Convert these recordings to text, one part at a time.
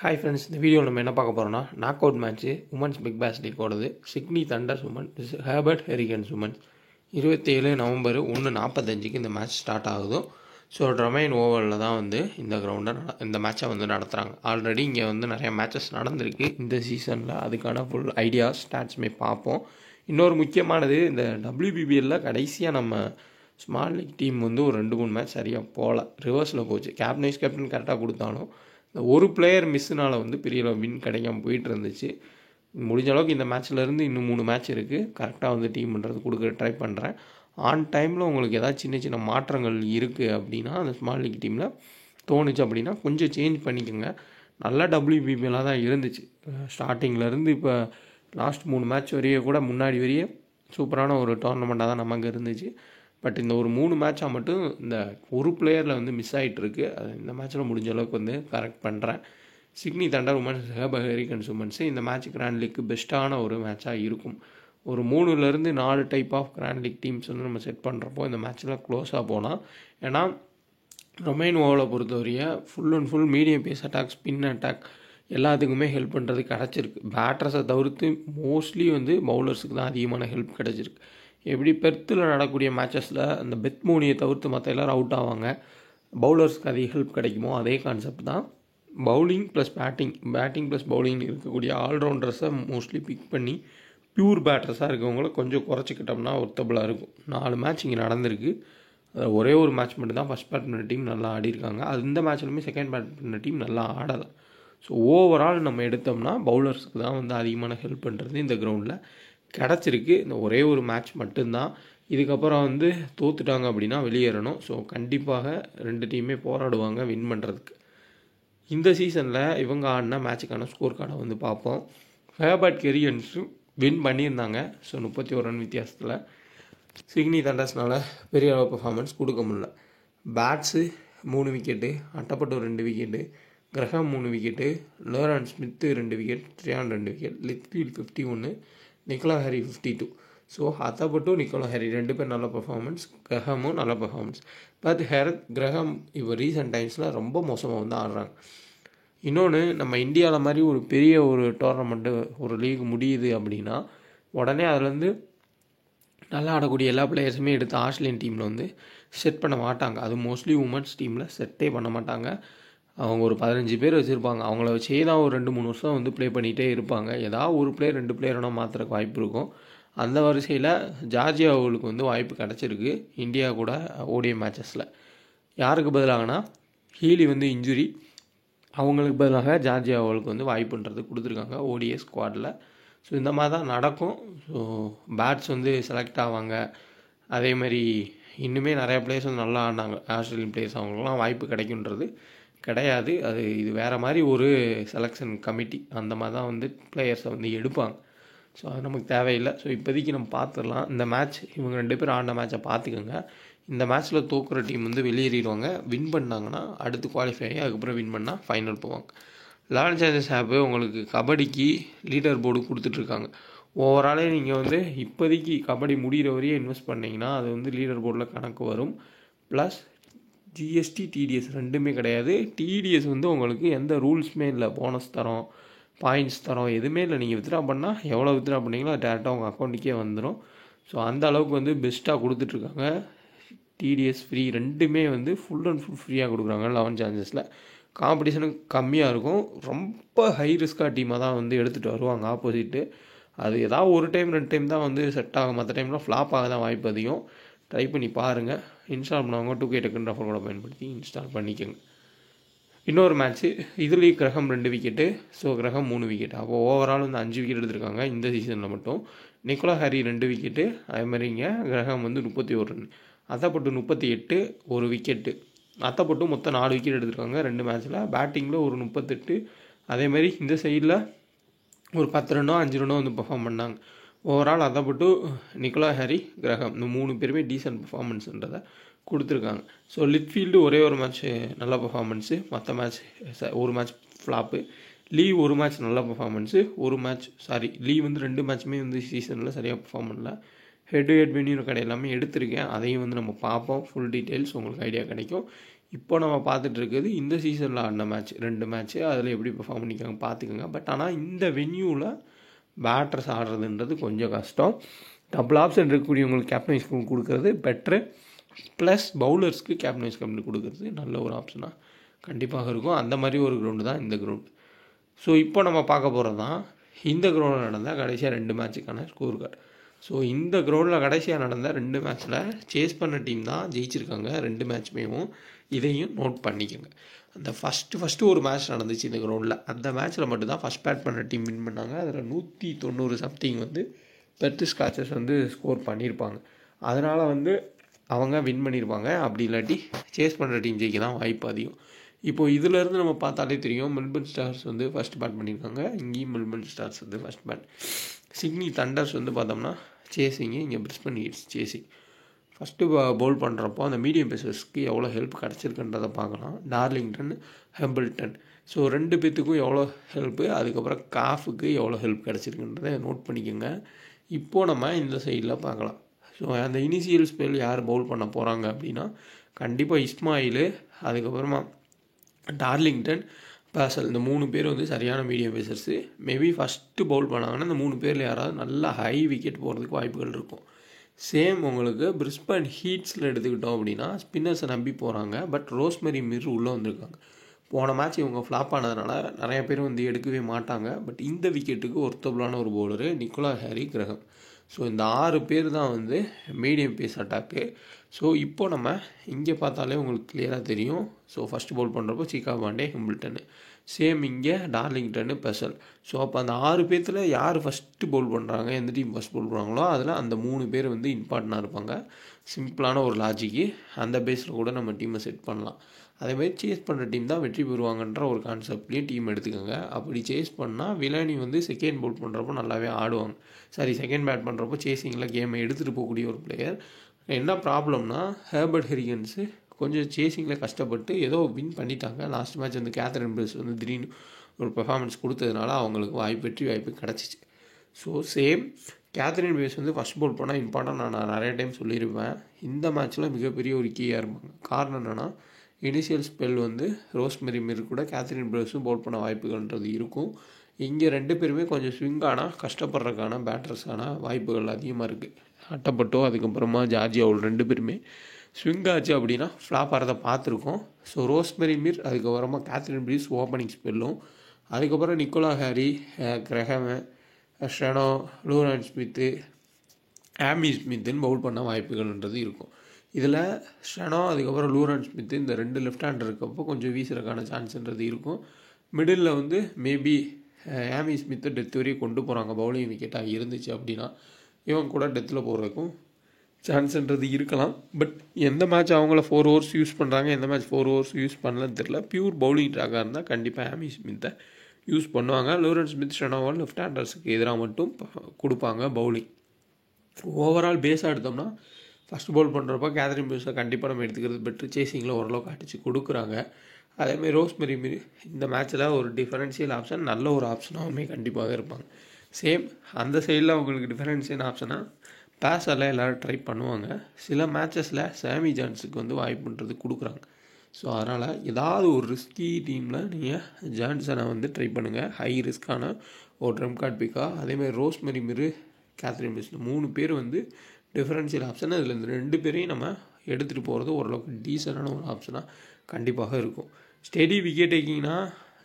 Hi friends, இந்த வீடியோவில் நம்ம என்ன பார்க்க போகிறோம்னா knock out match women's big bash league ஓடுது. Sydney Thunders women Hobart Hurricanes women's 27 November 1:45 இந்த மேட்ச் ஸ்டார்ட் ஆகுது. ஸோ ட்ரமைன் ஓவரில் தான் வந்து இந்த மேட்சை வந்து நடத்துகிறாங்க. ஆல்ரெடி இங்கே வந்து நிறையா மேட்சஸ் நடந்திருக்கு இந்த சீசனில். அதுக்கான ஃபுல் ஐடியாஸ் ஸ்டாட்ஸுமே பார்ப்போம். இன்னொரு முக்கியமானது, இந்த WBBLல கடைசியாக நம்ம ஸ்மால் லீக் டீம் வந்து ஒரு 2-3 மேட்ச் சரியாக போகல, ரிவர்ஸில் போச்சு. கேப்டன் கரெக்டாக கொடுத்தாலும் இந்த ஒரு பிளேயர் மிஸ்ஸுனால் வந்து பெரிய வின் கிடைக்காம போயிட்டு இருந்துச்சு. முடிஞ்ச அளவுக்கு இந்த மேட்ச்லேருந்து இன்னும் 3 மேட்ச் இருக்குது, கரெக்டாக வந்து டீம்ன்றது கொடுக்க ட்ரை பண்ணுறேன். ஆன் டைமில் உங்களுக்கு ஏதாவது சின்ன சின்ன மாற்றங்கள் இருக்குது அப்படின்னா அந்த ஸ்மால் லீக் டீமில் தோணுச்சு அப்படின்னா கொஞ்சம் சேஞ்ச் பண்ணிக்கோங்க. நல்லா WBBலாக தான் இருந்துச்சு ஸ்டார்டிங்லேருந்து. இப்போ லாஸ்ட் 3 மேட்ச் வரையே கூட முன்னாடி வரையே சூப்பரான ஒரு டோர்னமெண்ட்டாக தான் நமக்கு இருந்துச்சு. பட் இந்த ஒரு 3 மேட்சாக மட்டும் இந்த ஒரு பிளேயரில் வந்து மிஸ் ஆகிட்டுருக்கு. அது இந்த மேட்ச்சில் முடிஞ்ச அளவுக்கு வந்து கரெக்ட் பண்ணுறேன். Sydney Thunder women's Hobart Hurricanes women's இந்த மேட்ச் கிராண்ட் லீக்கு பெஸ்ட்டான ஒரு மேட்சாக இருக்கும். ஒரு 3-4 type of grand league teams வந்து நம்ம செட் பண்ணுறப்போ இந்த மேட்ச்சில் க்ளோஸாக போனால், ஏன்னா ரொமைன் ஓவலை பொறுத்தவரைய full and full medium pace attack, spin attack எல்லாத்துக்குமே ஹெல்ப் பண்ணுறது கிடச்சிருக்கு. பேட்டர்ஸை தவிர்த்து மோஸ்ட்லி வந்து பவுலர்ஸுக்கு தான் அதிகமான ஹெல்ப் கிடச்சிருக்கு. எப்படி பெர்த்தில் நடக்கக்கூடிய மேட்சஸில் அந்த பெத் மூனியை தவிர்த்து மற்ற எல்லோரும் அவுட் ஆவாங்க, பவுலர்ஸ்க்கு அதிக ஹெல்ப் கிடைக்குமோ அதே கான்செப்ட் தான் bowling plus batting plus bowling இருக்கக்கூடிய ஆல்ரவுண்டர்ஸை மோஸ்ட்லி பிக் பண்ணி பியூர் பேட்டர்ஸாக இருக்கவங்கள கொஞ்சம் குறைச்சிக்கிட்டோம்னா ஒர்த்தபுளாக இருக்கும். 4 மேட்ச் இங்கே நடந்திருக்கு. ஒரே ஒரு மேட்ச் மட்டும்தான் ஃபஸ்ட் பேட் பண்ண டீம் நல்லா ஆடிருக்காங்க. இந்த மேட்ச்லையுமே செகண்ட் பேட் பண்ண டீம் நல்லா ஆடலை. ஸோ ஓவரால் நம்ம எடுத்தோம்னா பவுலர்ஸுக்கு தான் வந்து அதிகமான ஹெல்ப் பண்ணுறது இந்த கிரவுண்டில் கிடச்சிருக்கு. இந்த ஒரே ஒரு மேட்ச் மட்டும்தான். இதுக்கப்புறம் வந்து தோற்றுட்டாங்க அப்படின்னா வெளியேறணும். ஸோ கண்டிப்பாக 2 டீமே போராடுவாங்க வின் பண்ணுறதுக்கு. இந்த சீசனில் இவங்க ஆடின மேட்சுக்கான ஸ்கோர் கார்டை வந்து பார்ப்போம். ஹேபர்ட் ஹெரிகன்ஸும் வின் பண்ணியிருந்தாங்க. ஸோ 31 ரன் வித்தியாசத்தில். சிட்னி தண்டர்ஸ்னால் பெரிய அளவு பர்ஃபார்மன்ஸ் கொடுக்க முடியல. Bates 3 wicket, Athapaththu 2 wicket, Graham 3 wicket, Lauren Smith 2 wicket, Tryon 2 wicket, Litchfield 51, Nicola Carey 52. So அத்தப்பட்டும் நிக்கோலா ஹாரி 2 பேர் நல்ல பர்ஃபார்மன்ஸ், கிரஹாமும் நல்ல பர்ஃபார்மன்ஸ். பட் கிரஹாம் இப்போ ரீசெண்ட் டைம்ஸில் ரொம்ப மோசமாக வந்து ஆடுறாங்க. இன்னொன்று, நம்ம இந்தியாவில் மாதிரி ஒரு பெரிய ஒரு டோர்னமெண்ட்டு ஒரு லீக் முடியுது அப்படின்னா உடனே அதுலேருந்து நல்லா ஆடக்கூடிய எல்லா பிளேயர்ஸுமே எடுத்து ஆஸ்திரேலியன் டீமில் வந்து செட் பண்ண மாட்டாங்க. அது மோஸ்ட்லி உமன்ஸ் டீமில் செட்டே பண்ண மாட்டாங்க. அவங்க ஒரு 15 பேர் வச்சுருப்பாங்க. அவங்கள வச்சே தான் ஒரு 2-3 வருஷம் வந்து ப்ளே பண்ணிகிட்டே இருப்பாங்க. ஏதாவது ஒரு பிளேயர் 2 பிளேயர்னா மாற்றுறக்கு வாய்ப்பு இருக்கும். அந்த வரிசையில் ஜார்ஜியா அவளுக்கு வந்து வாய்ப்பு கிடச்சிருக்கு இந்தியா கூட ஓடிஐ மேட்சஸில். யாருக்கு பதிலாகனா ஹீலி வந்து இன்ஜுரி, அவங்களுக்கு பதிலாக ஜார்ஜியா அவளுக்கு வந்து வாய்ப்புன்றது கொடுத்துருக்காங்க ஓடிஐ ஸ்குவாடில். ஸோ இந்த மாதிரி தான் நடக்கும். ஸோ பேட்ஸ் வந்து செலக்ட் ஆவாங்க. அதே மாதிரி இன்னுமே நிறையா பிளேயர்ஸ் வந்து நல்லா ஆடினாங்க ஆஸ்திரேலியன் பிளேயர்ஸ், அவங்களுக்குலாம் வாய்ப்பு கிடைக்குன்றது கிடையாது. இது வேறு மாதிரி ஒரு செலெக்ஷன் கமிட்டி அந்த மாதிரி தான் வந்து பிளேயர்ஸை வந்து எடுப்பாங்க. ஸோ அது நமக்கு தேவையில்லை. ஸோ இப்போதைக்கு நம்ம பார்த்துடலாம். இந்த மேட்ச் இவங்க 2 பேரும் ஆடின மேட்சை பார்த்துக்கோங்க. இந்த மேட்ச்சில் தோக்குற டீம் வந்து வெளியேறிடுவாங்க. வின் பண்ணாங்கன்னா அடுத்து குவாலிஃபை ஆகி அதுக்கப்புறம் வின் பண்ணால் ஃபைனல் போவாங்க. லெவன் சான்சஸ் ஆப்பு உங்களுக்கு கபடிக்கு லீடர் போர்டு கொடுத்துட்ருக்காங்க. ஓவராலே நீங்கள் வந்து இப்போதைக்கு கபடி முடிகிற வரையே இன்வெஸ்ட் பண்ணிங்கன்னா அது வந்து லீடர் போர்டில் கணக்கு வரும். ப்ளஸ் ஜிஎஸ்டி, டிடிஎஸ் 2மே கிடையாது. டிடிஎஸ் வந்து உங்களுக்கு எந்த ரூல்ஸுமே இல்லை. போனஸ் தரோம், பாயிண்ட்ஸ் தரோம், எதுவுமே இல்லை. நீங்கள் வித்ட்ரா பண்ணால் எவ்வளோ வித்ட்ரா பண்ணிங்களோ அது டேரெக்டாக உங்கள் அக்கௌண்ட்டுக்கே வந்துடும். ஸோ அந்த அளவுக்கு வந்து பெஸ்ட்டாக கொடுத்துட்ருக்காங்க. டிடிஎஸ் ஃப்ரீ 2மே வந்து ஃபுல் அண்ட் ஃபுல் ஃப்ரீயாக கொடுக்குறாங்க. 11 சான்சஸில் காம்படிஷனும் கம்மியாக இருக்கும். ரொம்ப ஹை ரிஸ்காக டீமாக தான் வந்து எடுத்துகிட்டு வருவாங்க ஆப்போசிட்டு. அது ஏதாவது ஒரு டைம் 2 டைம் தான் வந்து செட் ஆகும். மற்ற டைம்லாம் ஃப்ளாப் ஆக தான் வாய்ப்பு அதிகம். ட்ரை பண்ணி பாருங்கள். இன்ஸ்டால் பண்ணவங்க 2K டக்குன்னு ரெஃபர் கூட பயன்படுத்தி இன்ஸ்டால் பண்ணிக்கோங்க. இன்னொரு மேட்ச்சு இதுலேயும் கிரஹம் 2 விக்கெட்டு, ஸோ கிரஹம் 3 விக்கெட். அப்போ ஓவரால் வந்து 5 விக்கெட் எடுத்திருக்காங்க இந்த சீசனில் மட்டும். நிக்கோலா ஹாரி 2 விக்கெட்டு, அதே மாதிரிங்க கிரஹம் வந்து 31 ரன், அத்தப்பட்டு 38, 1 விக்கெட்டு. அத்தப்பட்டு மொத்தம் 4 விக்கெட் எடுத்திருக்காங்க 2 மேட்ச்சில். பேட்டிங்கில் ஒரு 38, அதேமாதிரி இந்த சைடில் ஒரு 10 ரன்னோ 5 ரன்னோ வந்து பர்ஃபார்ம் பண்ணாங்க. ஓவரால் அத்தப்பட்டு நிக்கோலா ஹாரி, கிரஹம் இந்த 3 பேருமே டீசன்ட் பர்ஃபார்மன்ஸுன்றதை கொடுத்துருக்காங்க. ஸோ லிட்ஃபீல்டு ஒரே ஒரு மேட்ச் நல்ல பர்ஃபார்மன்ஸு, மற்ற மேட்ச் ஒரு மேட்ச் ஃப்ளாப்பு. லீ ஒரு மேட்ச் நல்ல பர்ஃபார்மன்ஸு, லீ வந்து 2 மேட்ச்சுமே வந்து சீசனில் சரியாக பர்ஃபார்ம் பண்ணல. ஹெட் வென்யூ கடை எல்லாமே எடுத்திருக்கேன். அதையும் வந்து நம்ம பார்ப்போம். ஃபுல் டீட்டெயில்ஸ் உங்களுக்கு ஐடியா கிடைக்கும். இப்போ நம்ம பார்த்துட்டு இருக்குது இந்த சீசனில் ஆடின மேட்ச் 2 மேட்ச்சு, அதில் எப்படி பெர்ஃபார்ம் பண்ணிக்காங்க பார்த்துக்கோங்க. பட் ஆனால் இந்த வென்யூவில் பேட்டர்ஸ் ஆடுறதுன்றது கொஞ்சம் கஷ்டம். டபுள் ஆப்ஷன் இருக்கக்கூடியவங்களுக்கு கேப்டன் வைஸ் கேப்டன் கொடுக்குறது பெட்ரு, ப்ளஸ் பவுலர்ஸ்க்கு கேப்டன் வைஸ் கேப்டன் கொடுக்குறது நல்ல ஒரு ஆப்ஷனாக கண்டிப்பாக இருக்கும். அந்த மாதிரி ஒரு கிரவுண்டு தான் இந்த கிரவுண்டு. ஸோ இப்போ நம்ம பார்க்க போகிறது தான் இந்த கிரவுண்டில் நடந்த கடைசியாக 2 மேட்சுக்கான ஸ்கோர் கார்டு. ஸோ இந்த கிரவுண்டில் கடைசியாக நடந்த 2 மேட்ச்சில் சேஸ் பண்ண டீம் தான் ஜெயிச்சிருக்காங்க 2 மேட்ச்மேவும். இதையும் நோட் பண்ணிக்கோங்க. அந்த ஃபஸ்ட்டு ஒரு மேட்ச் நடந்துச்சு இந்த கிரவுண்டில். அந்த மேட்ச்சில் மட்டும்தான் ஃபஸ்ட் பேட் பண்ண டீம் வின் பண்ணாங்க. அதில் 190 சம்திங் பெர்த் ஸ்காட்சஸ் ஸ்கோர் பண்ணியிருப்பாங்க. அதனால் அவங்க வின் பண்ணியிருப்பாங்க. அப்படி இல்லாட்டி சேஸ் பண்ணுற டீம் ஜெயிக்க தான் வாய்ப்பு அதிகம். இப்போது இதிலேருந்து நம்ம பார்த்தாலே தெரியும், மெல்பர்ன் ஸ்டார்ஸ் ஃபஸ்ட் பேட் பண்ணியிருக்காங்க. இங்கேயும் Melbourne stars first bad. Sydney thunders பார்த்தோம்னா சேசிங்கு, இங்கே பிரிஸ்பன் ஹீட்ஸ் சேசிங். ஃபஸ்ட்டு பவுல் பண்ணுறப்போ அந்த மீடியம் பேசர்ஸ்க்கு எவ்வளோ ஹெல்ப் கிடச்சிருக்குன்றதை பார்க்கலாம். டார்லிங்டன், ஹெம்பிள்டன், ஸோ 2 பேர்த்துக்கும் எவ்வளோ ஹெல்ப்பு, அதுக்கப்புறம் காஃபுக்கு எவ்வளோ ஹெல்ப் கிடச்சிருக்குன்றதை நோட் பண்ணிக்கோங்க. இப்போது நம்ம இந்த சைடில் பார்க்கலாம். ஸோ அந்த இனிஷியல் ஸ்பெல் யார் பவுல் பண்ண போகிறாங்க அப்படின்னா கண்டிப்பாக இஸ்மாயில், அதுக்கப்புறமா டார்லிங்டன், பேசல், இந்த 3 பேர் சரியான மீடியம் பேசர்ஸு. மேபி ஃபஸ்ட்டு பவுல் பண்ணாங்கன்னா இந்த 3 பேரில் யாராவது நல்லா ஹை விக்கெட் போகிறதுக்கு வாய்ப்புகள் இருக்கும். சேம் உங்களுக்கு பிரிஸ்பன் ஹீட்ஸில் எடுத்துக்கிட்டோம் அப்படின்னா ஸ்பின்னர்ஸை நம்பி போகிறாங்க. பட் ரோஸ்மெரி மிர் உள்ளே வந்திருக்காங்க. போன மேட்ச் இவங்க ஃப்ளாப் ஆனதுனால நிறைய பேர் எடுக்கவே மாட்டாங்க. பட் இந்த விக்கெட்டுக்கு ஒர்த்தபுளான ஒரு பவுலரு நிக்கோலா ஹாரி கிரகம். ஸோ இந்த 6 பேர் தான் மீடியம் பேஸ் அட்டாக்கு. ஸோ இப்போ நம்ம இங்கே பார்த்தாலே உங்களுக்கு கிளியராக தெரியும். ஸோ ஃபஸ்ட்டு பவுல் பண்ணுறப்போ சிக்கா பாண்டே, ஹிம்பிள்டனு, சேம் இங்கே டார்லிங்டனு, பெசல். ஸோ அப்போ அந்த 6 பேர்த்தில் யார் ஃபஸ்ட்டு பவுல் பண்ணுறாங்க, எந்த டீம் ஃபஸ்ட் பவுல் பண்ணுறாங்களோ அதில் அந்த 3 பேர் இம்பார்ட்டண்ட்டாக இருப்பாங்க. சிம்பிளான ஒரு லாஜிக்கு, அந்த பேஸில் கூட நம்ம டீமை செட் பண்ணலாம். அதேமாதிரி சேஸ் பண்ணுற டீம் தான் வெற்றி பெறுவாங்கன்ற ஒரு கான்செப்ட்லேயும் டீம் எடுத்துக்கோங்க. அப்படி சேஸ் பண்ணால் விலானி செகண்ட் பவுல் பண்ணுறப்போ நல்லாவே ஆடுவாங்க. செகண்ட் பேட் பண்ணுறப்போ சேசிங்கில் கேமை எடுத்துகிட்டு போகக்கூடிய ஒரு பிளேயர். என்ன ப்ராப்ளம்னா ஹெர்பர்ட் ஹெரிகன்ஸு கொஞ்சம் சேசிங்கில் கஷ்டப்பட்டு ஏதோ வின் பண்ணிட்டாங்க. லாஸ்ட் மேட்ச் கேத்தரின் பிரிஸ் திடீர்னு ஒரு பெர்ஃபார்மன்ஸ் கொடுத்ததுனால அவங்களுக்கு வெற்றி வாய்ப்பு கிடச்சிச்சு. So same Kathryn Bryce first bowl பண்ணால் இம்பார்ட்டன்ட் நான் நிறைய டைம் சொல்லியிருப்பேன். இந்த மேட்ச்சில் மிகப்பெரிய ஒரு கீயாக இருப்பாங்க. காரணம் என்னென்னா இனிஷியல் ஸ்பெல் ரோஸ்மெரி மிர் கூட கேத்தரின் பிரிஸும் பவுல் பண்ண வாய்ப்புகள்ன்றது இருக்கும். இங்கே 2 பேருமே கொஞ்சம் ஸ்விங்கான கஷ்டப்படுறதுக்கான பேட்டர்ஸான வாய்ப்புகள் அதிகமாக இருக்குது. அட்டப்பட்டோ அதுக்கப்புறமா ஜார்ஜியாவில் 2 பேருமே ஸ்விங் ஆச்சு அப்படின்னா ஃப்ளாப் ஆகிறத பார்த்துருக்கோம். ஸோ ரோஸ்மெரி மிர், அதுக்கப்புறமா கேத்தரின் பிரிஸ் ஓப்பனிங் ஸ்பெல்லும், அதுக்கப்புறம் நிக்கோலா ஹாரி, கிரஹம், ஷெனோ, லூரன் ஸ்மித்து, ஆமி ஸ்மித்துன்னு பவுல் பண்ண வாய்ப்புகள்ன்றது இருக்கும். இதில் ஷெனோ, அதுக்கப்புறம் லூரன் ஸ்மித்து, இந்த 2 லெஃப்ட் ஹேண்டர் இருக்கப்போ கொஞ்சம் வீசுறதுக்கான சான்ஸ்ன்றது இருக்கும். மிடில் மேபி ஆமி ஸ்மித்தை டெத் வரையும் கொண்டு போகிறாங்க. பவுலிங் விக்கெட்டாக இருந்துச்சு அப்படின்னா இவங்க கூட டெத்தில் போகிறதுக்கும் சான்ஸ்ன்றது இருக்கலாம். பட் எந்த மேட்ச் அவங்கள 4 ஓவர்ஸ் யூஸ் பண்ணுறாங்க, எந்த மேட்ச் 4 ஓவர்ஸ் யூஸ் பண்ணலன்னு தெரில. பியூர் பவுலிங் ட்ராக்காக இருந்தால் கண்டிப்பாக ஆமி ஸ்மித்தை யூஸ் பண்ணுவாங்க. லூரன் ஸ்மித், ஷெனோவா லெஃப்ட் ஹேண்டர்ஸுக்கு எதிராக மட்டும் கொடுப்பாங்க பவுலிங். ஓவரால் பேஸாக எடுத்தோம்னா ஃபஸ்ட் பவுல் பண்ணுறப்போ கேத்தரின் பிரிஸை கண்டிப்பாக நம்ம எடுத்துக்கிறது பெட்ரு. சேசிங்கில் ஓரளவுக்கு அடித்து கொடுக்குறாங்க. அதேமாதிரி ரோஸ்மெரி மிர் இந்த மேட்ச்சில் ஒரு டிஃபரன்ஷியல் ஆப்ஷன், நல்ல ஒரு ஆப்ஷனாகவுமே கண்டிப்பாக இருப்பாங்க. சேம் அந்த சைடில் அவங்களுக்கு டிஃபரன்ஷியல் ஆப்ஷனாக பேஸெல்லாம் எல்லோரும் ட்ரை பண்ணுவாங்க. சில மேட்சஸில் சாமி ஜான்ஸுக்கு வாய்ப்புன்றது கொடுக்குறாங்க. ஸோ அதனால் ஏதாவது ஒரு ரிஸ்கி டீமில் நீங்கள் ஜான்சனை ட்ரை பண்ணுங்கள். ஹை ரிஸ்க்கான ஒரு ட்ரம் கார்ட் பிக்காக. அதேமாதிரி ரோஸ்மெரி மிர், கேத்தரின் பிரிஸ் 3 பேர் டிஃபரன்ஷியல் ஆப்ஷன். அதில் இந்த 2 பேரையும் நம்ம எடுத்துகிட்டு போகிறது ஓரளவுக்கு டீசெண்டான ஒரு ஆப்ஷனாக கண்டிப்பாக இருக்கும். ஸ்டெடி விக்கெட் டேக்கிங்னா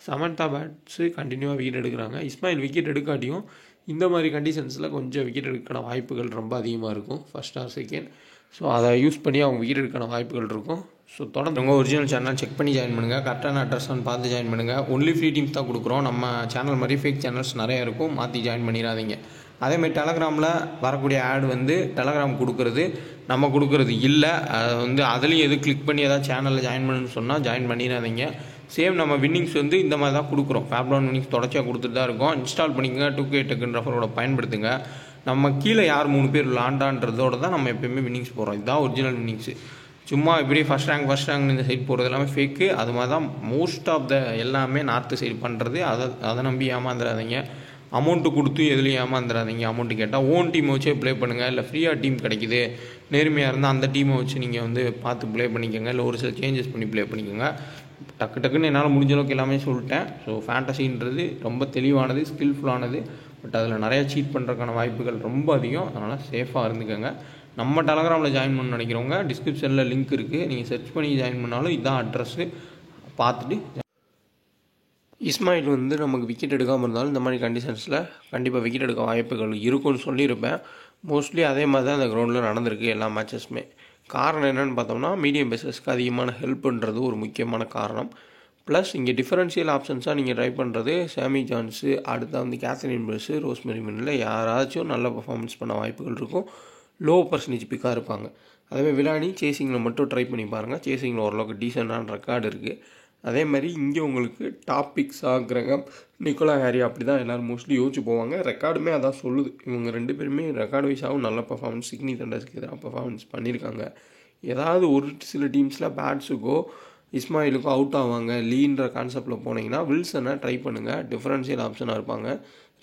சமந்தா பேட்ஸு கண்டினியூவாக விக்கெட் எடுக்கிறாங்க. இஸ்மாயில் விக்கெட் எடுக்காட்டியும் இந்த மாதிரி கண்டிஷன்ஸில் கொஞ்சம் விக்கெட் எடுக்கான வாய்ப்புகள் ரொம்ப அதிகமாக இருக்கும் ஃபஸ்ட் ஆர் செகண்ட். ஸோ அதை யூஸ் பண்ணி அவங்க விக்கெட் எடுக்கான வாய்ப்புகள் இருக்கும். ஸோ தொடர்ந்து உங்கள் ஒரிஜினல் சேனல் செக் பண்ணி ஜாயின் பண்ணுங்கள். கரெக்டான அட்ரஸ் பார்த்து ஜாயின் பண்ணுங்கள். ஒன்லி ஃப்ரீ டீம்ஸ் தான் கொடுக்குறோம். நம்ம சேனல் மாதிரி ஃபேக் சேனல்ஸ் நிறையா இருக்கும், மாற்றி ஜாயின் பண்ணிடாதீங்க. அதேமாதிரி டெலகிராமில் வரக்கூடிய ஆட் டெலகிராம் கொடுக்குறது நம்ம கொடுக்குறது இல்லை. அது அதுலேயும் எது கிளிக் பண்ணி ஏதாவது சேனலில் ஜாயின் பண்ணுன்னு சொன்னால் ஜாயின் பண்ணிடாதீங்க. சேம் நம்ம வின்னிங்ஸ் இந்த மாதிரி தான் கொடுக்குறோம். ஃபேப்லான் வின்னிங்ஸ் தொடர்ச்சியாக கொடுத்துட்டு தான் இருக்கோம். இன்ஸ்டால் பண்ணிக்கங்க. 2K டக்குன்னு ரெஃபரோட பயன்படுத்துங்க. நம்ம கீழே யார் 3 பேர் விளாண்டான்றதோட தான் நம்ம எப்போயுமே வின்னிங்ஸ் போகிறோம். இதுதான் ஒரிஜினல் வின்னிங்ஸு. சும்மா இப்படி ஃபஸ்ட் ரேங்க் இந்த சைட் போகிறது எல்லாமே ஃபேக்கு. அது மாதிரி தான் மோஸ்ட் ஆஃப் த எல்லாமே நார்த்து சைடு பண்ணுறது. அதை நம்பி ஏமாந்துடாதீங்க. அமௌண்ட்டு கொடுத்து எதுலையும் ஏமாந்துடாதீங்க. அமௌண்ட்டு கேட்டால் ஓன் டீம் வச்சே ப்ளே பண்ணுங்கள். இல்லை ஃப்ரீயாக டீம் கிடைக்குது நேர்மையாக இருந்தால் அந்த டீமை வச்சு நீங்கள் வந்து பார்த்து ப்ளே பண்ணிக்கோங்க, இல்லை ஒரு சில சேஞ்சஸ் பண்ணி ப்ளே பண்ணிக்கோங்க. டக்குன்னு என்னால் முடிஞ்ச அளவுக்கு எல்லாமே சொல்லிட்டேன். ஸோ ஃபேண்டசின்றது ரொம்ப தெளிவானது, ஸ்கில்ஃபுல்லானது. பட் அதில் நிறையா சீட் பண்ணுறதுக்கான வாய்ப்புகள் ரொம்ப அதிகம். அதனால் சேஃபாக இருந்துக்கோங்க. நம்ம டெலகிராமில் ஜாயின் பண்ண நினைக்கிறவங்க டிஸ்கிரிப்ஷனில் லிங்க் இருக்குது, நீங்கள் சர்ச் பண்ணி ஜாயின் பண்ணாலும் இதுதான் அட்ரஸ்ஸு. பார்த்துட்டு இஸ்மாயில் வந்து நமக்கு விக்கெட் எடுக்காமல் இருந்தாலும் இந்த மாதிரி கண்டிஷன்ஸில் கண்டிப்பாக விக்கெட் எடுக்க வாய்ப்புகள் இருக்குன்னு சொல்லியிருப்பேன். மோஸ்ட்லி அதே மாதிரி தான் அந்த கிரவுண்டில் நடந்திருக்கு எல்லா மேட்சஸுமே. காரணம் என்னென்னு பார்த்தோம்னா மீடியம் பேசர்ஸ்க்கு அதிகமான ஹெல்ப்ன்றது ஒரு முக்கியமான காரணம். ப்ளஸ் இங்கே டிஃபரன்ஷியல் ஆப்ஷன்ஸாக நீங்கள் ட்ரை பண்ணுறது சாமி ஜான்ஸு, அடுத்த வந்து கேத்ரின் பிரெஸ்ஸு, ரோஸ்மெரி மில்லில் யாராச்சும் நல்ல பர்ஃபார்மன்ஸ் பண்ண வாய்ப்புகள் இருக்கும். லோ பர்சன்டேஜ் பிக்காக இருப்பாங்க. அதேமாதிரி விலானி சேசிங்கில் மட்டும் ட்ரை பண்ணி பாருங்கள். சேசிங்கில் ஓரளவுக்கு டீசெண்டான ரெக்கார்டு இருக்குது. அதே மாதிரி இங்கே உங்களுக்கு டாப் பிக்ஸாக கிரகம், நிக்கோலா ஹாரி அப்படி தான் எல்லோரும் மோஸ்ட்லி யோசிச்சு போவாங்க. ரெக்கார்டுமே அதான் சொல்லுது. இவங்க 2 பேருமே ரெக்கார்டு வைஸாகவும் நல்ல பர்ஃபார்மன்ஸ் சிட்னி தண்டர்ஸ்க்கு எதிராக பர்ஃபார்மன்ஸ் பண்ணியிருக்காங்க. ஏதாவது ஒரு சில டீம்ஸில் பேட்ஸுக்கோ இஸ்மாயிலுக்கோ அவுட் ஆவாங்க லீன்ற கான்செப்டில் போனீங்கன்னா வில்சனை ட்ரை பண்ணுங்கள். டிஃபரன்ஷியல் ஆப்ஷனாக இருப்பாங்க.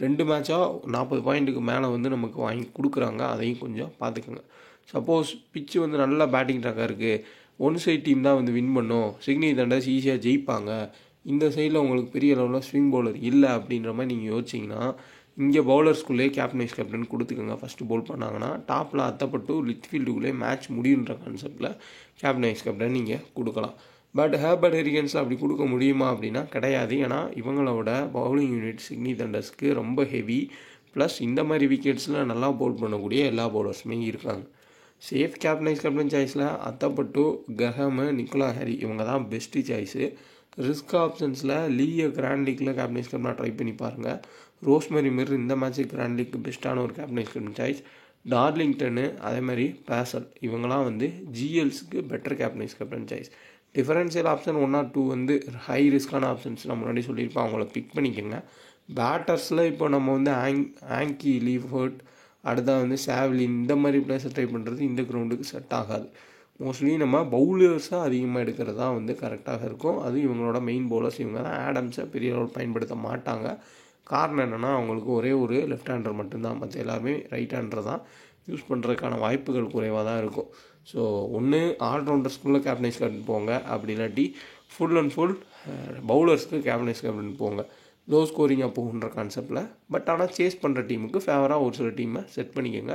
2 மேட்சாக 40 பாயிண்ட்டுக்கு மேலே வந்து நமக்கு வாங்கி கொடுக்குறாங்க. அதையும் கொஞ்சம் பார்த்துக்கோங்க. சப்போஸ் பிச்சு வந்து நல்லா பேட்டிங் ட்ராக்காக இருக்குது, ஒன் சைட் டீம் தான் வந்து வின் பண்ணும், சிட்னி தண்டர்ஸ் ஈஸியாக ஜெயிப்பாங்க, இந்த சைடில் உங்களுக்கு பெரிய அளவில் ஸ்விங் பவுலர் இல்லை அப்படின்ற மாதிரி நீங்கள் யோசிச்சிங்கன்னா இங்கே பவுலர்ஸ்குள்ளேயே கேப்டன் வைஸ் கேப்டன் கொடுத்துக்கோங்க. ஃபஸ்ட்டு பவுல் பண்ணாங்கன்னா டாப்பில் அத்தப்பட்டு லிட்ஃபீல்டுக்குள்ளே மேட்ச் முடியுன்ற கான்செப்டில் கேப்டன் வைஸ் கேப்டன் நீங்கள் கொடுக்கலாம். பட் ஹேபர்ட் ஹெரிகன்ஸில் அப்படி கொடுக்க முடியுமா அப்படின்னா கிடையாது. ஏன்னா இவங்களோட பவுலிங் யூனிட் சிட்னி தண்டர்ஸ்க்கு ரொம்ப ஹெவி. ப்ளஸ் இந்த மாதிரி விக்கெட்ஸில் நல்லா பவுல் பண்ணக்கூடிய எல்லா பவுலர்ஸுமே இருக்காங்க. சேஃப் கேப்டன் வைஸ் கேப்டன் சாய்ஸில் அத்தப்பட்டு, கிரஹம், நிக்கோலா ஹாரி இவங்க தான் பெஸ்ட்டு சாய்ஸு. ரிஸ்க் ஆப்ஷன்ஸில் லீயை கிராண்ட் லீக்கில் கேப்டன் வைஸ் கேப்டனாக ட்ரை பண்ணி பாருங்கள். ரோஸ்மெரி மிர் இந்த மேட்ச்சுக்கு கிராண்ட் லீக்கு பெஸ்ட்டான ஒரு captain vice captain choice. Darlington அதேமாதிரி பேசல் இவங்களாம் வந்து ஜிஎல்ஸுக்கு better captain vice captain choice. Differential option 1 or 2 வந்து ஹை ரிஸ்க்கான ஆப்ஷன்ஸ் நான் முன்னாடி சொல்லியிருப்பேன், அவங்கள பிக் பண்ணிக்கோங்க. பேட்டர்ஸில் இப்போ நம்ம வந்து ஆங்கி லீஃபர்ட், அடுத்தா வந்து சாவ்லின் இந்த மாதிரி பிளேஸை ட்ரை பண்ணுறது இந்த கிரவுண்டுக்கு செட் ஆகாது. மோஸ்ட்லி நம்ம பவுலர்ஸாக அதிகமாக எடுக்கிறது தான் வந்து கரெக்டாக இருக்கும். அது இவங்களோட மெயின் பவுலர்ஸ் இவங்க தான். ஆடம்ஸை பெரிய அளவில் பயன்படுத்த மாட்டாங்க. காரணம் என்னென்னா அவங்களுக்கு ஒரே ஒரு லெஃப்ட் ஹேண்டர் மட்டும்தான், மற்ற எல்லாருமே ரைட் ஹேண்டர் தான். யூஸ் பண்ணுறதுக்கான வாய்ப்புகள் குறைவாக தான் இருக்கும். ஸோ ஒன்று ஆல்ரவுண்டர்ஸ்குள்ளே கேப்டன் வைஸ் கேப்டன் போங்க, அப்படி இல்லாட்டி ஃபுல் அண்ட் ஃபுல் பவுலர்ஸ்க்கு கேப்டன் வைஸ் கேப்டன் போங்க. லோ ஸ்கோரிங்காக போகுன்ற கான்செப்டில். பட் ஆனால் சேஸ் பண்ணுற டீமுக்கு ஃபேவராக ஒரு சில டீமை செட் பண்ணிக்கோங்க.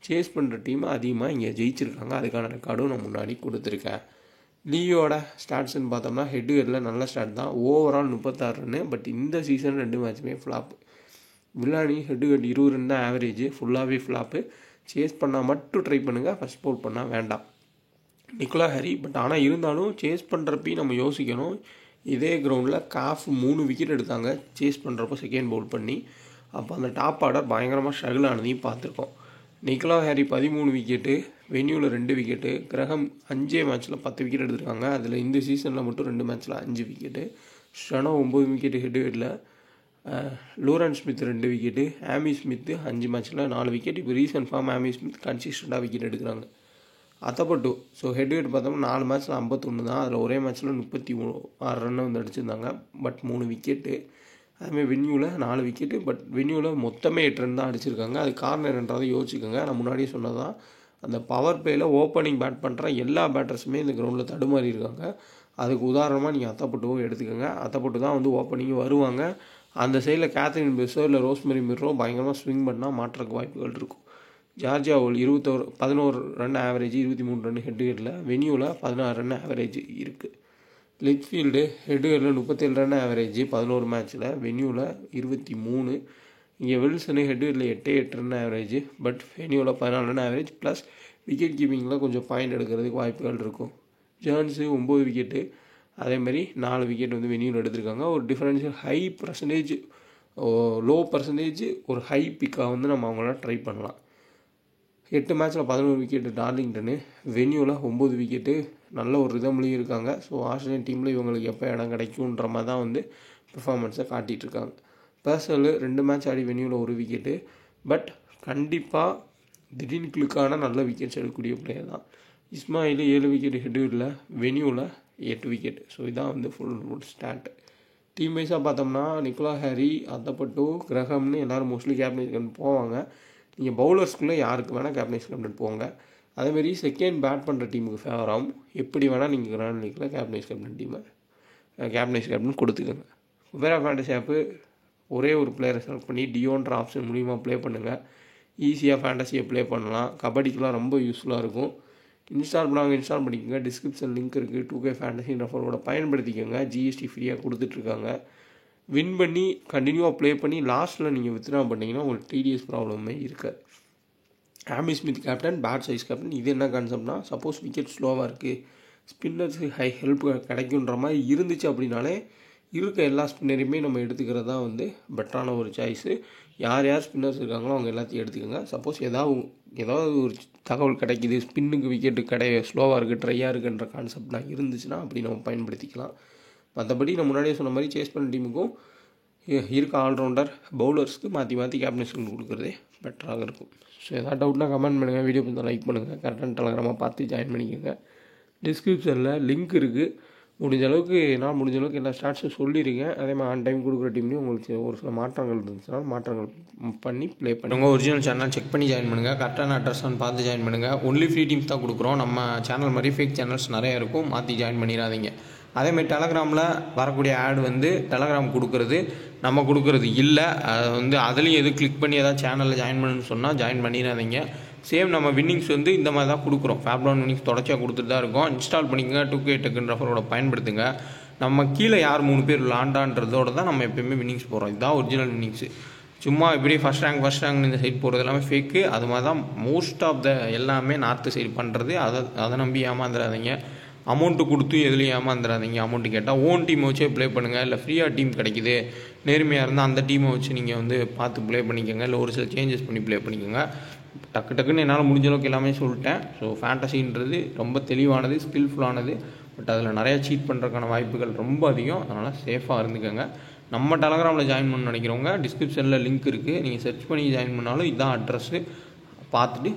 சேஸ் பண்ணுற டீமை அதிகமாக இங்கே ஜெயிச்சிருக்காங்க, அதுக்கான ரெக்கார்டும் நான் முன்னாடி கொடுத்துருக்கேன். லீயோட ஸ்டாட்ஸ்ன்னு பார்த்தோம்னா ஹெட்டுகரில் நல்ல ஸ்டார்ட் தான். Overall 36 run. பட் இந்த சீசன் 2 மேட்சுமே ஃப்ளாப்பு. வில்லானி ஹெட்டுகட் 20 ரன் தான் ஆவரேஜ், ஃபுல்லாகவே ஃப்ளாப்பு. சேஸ் பண்ணால் மட்டும் ட்ரை பண்ணுங்கள், ஃபஸ்ட் பவுல் பண்ணால் வேண்டாம். நிக்கோலா ஹாரி பட் ஆனால் இருந்தாலும் சேஸ் பண்ணுறப்பையும் நம்ம யோசிக்கணும். இதே கிரவுண்டில் காஃப் 3 விக்கெட் எடுத்தாங்க சேஸ் பண்ணுறப்போ செகண்ட் பவுல் பண்ணி. அப்போ அந்த டாப் ஆர்டர் பயங்கரமாக ஸ்ட்ரகிள் ஆனதையும் பார்த்துருக்கோம். நிக்கோலா ஹாரி 13 விக்கெட்டு, வென்யூவில் 2 விக்கெட்டு, கிரகம் 5 மேட்ச்சில் 10 விக்கெட் எடுத்திருக்காங்க. அதில் இந்த சீசனில் மட்டும் 2 மேட்ச்சில் 5 விக்கெட்டு. ஷனோ 9 விக்கெட்டு ஹெட்ல. Lauren Smith 2 wicket, Amy Smith 5 மேட்ச்சில் 4 விக்கெட். இப்போ ரீசன்ட் ஃபார்ம் ஆமி ஸ்மித் கன்சிஸ்டண்ட்டாக விக்கெட் எடுக்கிறாங்க. அத்தப்பட்டு ஸோ ஹெட்வேட் பார்த்தோம்னா 4 மேட்ச்சில் 51 தான். அதில் ஒரே மேட்ச்சில் 36 ரன்னு வந்து அடிச்சிருந்தாங்க. But 3 wicket. அதுமாதிரி வென்யூவில் 4 விக்கெட்டு. பட் வென்யூவில் மொத்தமே 8 ரன் தான் அடிச்சிருக்காங்க. அது காரணம் என்னன்றதை யோசிச்சுக்கோங்க. நான் முன்னாடியே சொன்னது தான், அந்த பவர் பிளேயில் ஓப்பனிங் பேட் பண்ணுற எல்லா பேட்டர்ஸுமே இந்த கிரவுண்டில் தடுமாறி இருக்காங்க. அதுக்கு உதாரணமாக நீங்கள் அத்தப்பட்டுவோ எடுத்துக்கோங்க. அத்தப்பட்டு தான் வந்து ஓப்பனிங்கு வருவாங்க. அந்த சைடில் கேத்ரின் பிரெஸ்ஸோ இல்லை ரோஸ்மெரி மிர்ரோ பயங்கரமாக ஸ்விங் பண்ணால் மாற்றுறதுக்கு வாய்ப்புகள் இருக்கும். Georgia Voll 11 run average, 23 run ஹெட்கரில். வென்யூவில் 16 ரன் ஆவரேஜ் இருக்குது. லிட்ஃபீல்டு ஹெட்கரில் 37 ரன் ஆவரேஜ் 11 மேட்ச்சில், வென்யூவில் 23. இங்கே வில்சனு ஹெட்கரில் 8 ரன் ஆவரேஜ், பட் வென்யூவில் 14 ரன் ஆவரேஜ். ப்ளஸ் விக்கெட் கீப்பிங்கில் கொஞ்சம் பாயிண்ட் எடுக்கிறதுக்கு வாய்ப்புகள் இருக்கும். ஜான்ஸு 9 விக்கெட்டு, அதேமாதிரி 4 விக்கெட் வந்து வென்யூவில் எடுத்திருக்காங்க. ஒரு differential high percentage, low percentage, ஒரு ஹை பிக்காக வந்து நம்ம அவங்கள ட்ரை பண்ணலாம். 8 மேட்ச்சில் 11 விக்கெட்டு டார்லிங்டனு, வென்யூவில் 9 விக்கெட்டு. நல்ல ஒரு ரிதம்லேயும் இருக்காங்க. ஸோ ஆஸ்திரேலியன் டீமில் இவங்களுக்கு எப்போ இடம் கிடைக்குன்ற மாதிரி தான் வந்து பெர்ஃபார்மன்ஸை காட்டிகிட்ருக்காங்க. Basel 2 match Aadi வென்யூவில் 1 wicket. But கண்டிப்பாக திடீர்னு கிளிக்கான நல்ல விக்கெட்ஸ் எடுக்கக்கூடிய பிளேயர் தான். இஸ்மாயில் 7 விக்கெட் ஹெட்வில், வென்யூவில் 8 விக்கெட். ஸோ இதான் வந்து ஃபுல் ஸ்டாட். டீம் வைஸாக பார்த்தோம்னா நிக்கோலா ஹாரி, அத்தப்பட்டு, கிரஹம்னு எல்லோரும் மோஸ்ட்லி கேப்டன் போவாங்க. நீங்கள் பவுலர்ஸ்குள்ளே யாருக்கு வேணால் கேப்டன் வைஸ் கேப்டன் போங்க. அதேமாரி செகண்ட் பேட் பண்ணுற டீமுக்கு ஃபேவர் ஆகும். எப்படி வேணால் நீங்கள் கிராண்ட் லீக்கில் கேப்டனைஸ் கேப்டன் கொடுத்துக்கோங்க. குபேரா ஃபேண்டசி ஆப்பு ஒரே ஒரு பிளேயரை செலக்ட் பண்ணி டியோன்ற ஆப்ஷன் மூலிமா ப்ளே பண்ணுங்கள். ஈஸியாக ஃபேண்டசியை ப்ளே பண்ணலாம். கபடிக்கெலாம் ரொம்ப யூஸ்ஃபுல்லாக இருக்கும். இன்ஸ்டால் பண்ணிக்கோங்க. டிஸ்கிரிப்ஷன் லிங்க் இருக்குது. 2K ஃபேண்டசி ரெஃபரோட பயன்படுத்திக்கோங்க. GST ஃப்ரீயாக கொடுத்துட்ருக்காங்க. வின் பண்ணி கண்டினியூவாக ப்ளே பண்ணி லாஸ்ட்டில் நீங்கள் வித்ட்ரா பண்ணிங்கன்னா உங்களுக்கு TDS ப்ராப்ளமே இருக்காது. Amy Smith captain, bat size captain. இது என்ன கான்செப்ட்னா, சப்போஸ் விக்கெட் ஸ்லோவாக இருக்குது, ஸ்பின்னர்ஸுக்கு ஹெல்ப் கிடைக்குன்ற மாதிரி இருந்துச்சு அப்படின்னாலே இருக்க எல்லா ஸ்பின்னரையுமே நம்ம எடுத்துக்கிறது தான் பெட்டரான ஒரு சாய்ஸு. யார் ஸ்பின்னர்ஸ் இருக்காங்களோ அவங்க எல்லாத்தையும் எடுத்துக்கோங்க. சப்போஸ் ஏதாவது ஒரு தகவல் கிடைக்கிது, ஸ்பின்னுக்கு விக்கெட்டு ஸ்லோவாக இருக்குது, ட்ரையாக இருக்குன்ற கான்செப்ட்லாம் இருந்துச்சுன்னா அப்படி நம்ம பயன்படுத்திக்கலாம். மற்றபடி நான் முன்னாடியே சொன்ன மாதிரி சேஸ் பண்ண டீமுக்கும் இருக்க ஆல்ரவுண்டர் பவுலர்ஸ்க்கு மாற்றி கேப்டன்ஷிப் கொடுக்குறதே பெட்டராக இருக்கும். ஸோ எதாவது டவுட்னா கமெண்ட் பண்ணுங்கள். வீடியோ கொஞ்சம் லைக் பண்ணுங்கள். கரெக்டான டெலகிராமாக பார்த்து ஜாயின் பண்ணிக்கோங்க. டிஸ்கிரிப்ஷனில் லிங்க் இருக்குது. முடிஞ்ச அளவுக்கு எல்லா ஸ்டாட்ஸும் சொல்லியிருக்கேன். அதே மாதிரி ஆன் டைம் கொடுக்குற டீம்லேயும் உங்களுக்கு ஒரு சில மாற்றங்கள் இருந்துச்சுன்னா மாற்றங்கள் பண்ணி ப்ளே பண்ணுங்கள். ஒரிஜினல் சேனல் செக் பண்ணி ஜாயின் பண்ணுங்கள். கரெக்டான அட்ரஸ்ன்னு பார்த்து ஜாயின் பண்ணுங்கள். ஒன்லி ஃப்ரீ டீம்ஸ் தான் கொடுக்குறோம். நம்ம சேனல் மாதிரி ஃபேக் சேனல்ஸ் நிறைய இருக்கும். மாற்றி ஜாயின் பண்ணிடாதீங்க. அதேமாதிரி டெலகிராமில் வரக்கூடிய ஆட் டெலகிராம் நம்ம கொடுக்குறது இல்லை. அது அதுலேயும் எது கிளிக் பண்ணி ஏதாவது சேனலில் ஜாயின் பண்ணுன்னு சொன்னால் ஜாயின் பண்ணிடாதீங்க. சேம் நம்ம வின்னிங்ஸ் இந்த மாதிரி தான் கொடுக்குறோம். ஃபேப்டான் வின்னிங்ஸ் தொடர்ச்சியாக கொடுத்துட்டு தான் இருக்கோம். இன்ஸ்டால் பண்ணிக்கங்க. 2K டெக்குன்ற ரெஃபரோட பயன்படுத்துங்க. நம்ம கீழே யார் 3 பேர் விளாண்டான்றதோட தான் நம்ம எப்போயுமே வின்னிங்ஸ் போகிறோம். இதுதான் ஒரிஜினல் வின்னிங்ஸு. சும்மா இப்படி ஃபஸ்ட் ரேங்க் இந்த சைட் போகிறது எல்லாமே ஃபேக்கு. அது மாதிரி தான் மோஸ்ட் ஆஃப் த எல்லாமே நார்த்து சைடு பண்ணுறது. அதை நம்பி ஏமாந்துடாதீங்க. அமௌண்ட்டு கொடுத்து எதுலேயும் ஏமாந்துடாதீங்க. அமௌண்ட்டு கேட்டால் ஓன் டீமை வச்சே ப்ளே பண்ணுங்கள். இல்லை ஃப்ரீயாக டீம் கிடைக்குது, நேர்மையாக இருந்தால் அந்த டீமை வச்சு நீங்கள் பார்த்து ப்ளே பண்ணிக்கோங்க. இல்லை ஒரு சில சேஞ்சஸ் பண்ணி ப்ளே பண்ணிக்கோங்க. டக்குன்னு என்னால் முடிஞ்ச அளவுக்கு எல்லாமே சொல்லிட்டேன். ஸோ ஃபேண்டசின்றது ரொம்ப தெளிவானது, ஸ்கில்ஃபுல்லானது. பட் அதில் நிறையா சீட் பண்ணுறதுக்கான வாய்ப்புகள் ரொம்ப அதிகம். அதனால் சேஃபாக இருந்துக்கோங்க. நம்ம டெலகிராமில் ஜாயின் பண்ண நினைக்கிறவங்க டிஸ்கிரிப்ஷனில் லிங்க் இருக்குது. நீங்கள் சர்ச் பண்ணி ஜாயின் பண்ணாலும் இதுதான் அட்ரஸ்ஸு. பார்த்துட்டு